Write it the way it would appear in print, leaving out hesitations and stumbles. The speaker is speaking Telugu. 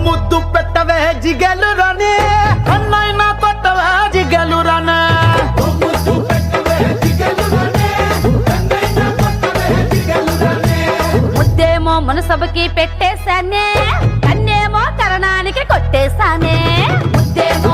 ముద్దు పెట్టవే జిగలు రానే అన్నైనా కొట్టవే జిగలు రానే ముద్దేమో మనసభకి పెట్టేశానే కన్నేమో కరణానికి కొట్టేశానే ముద్దేమో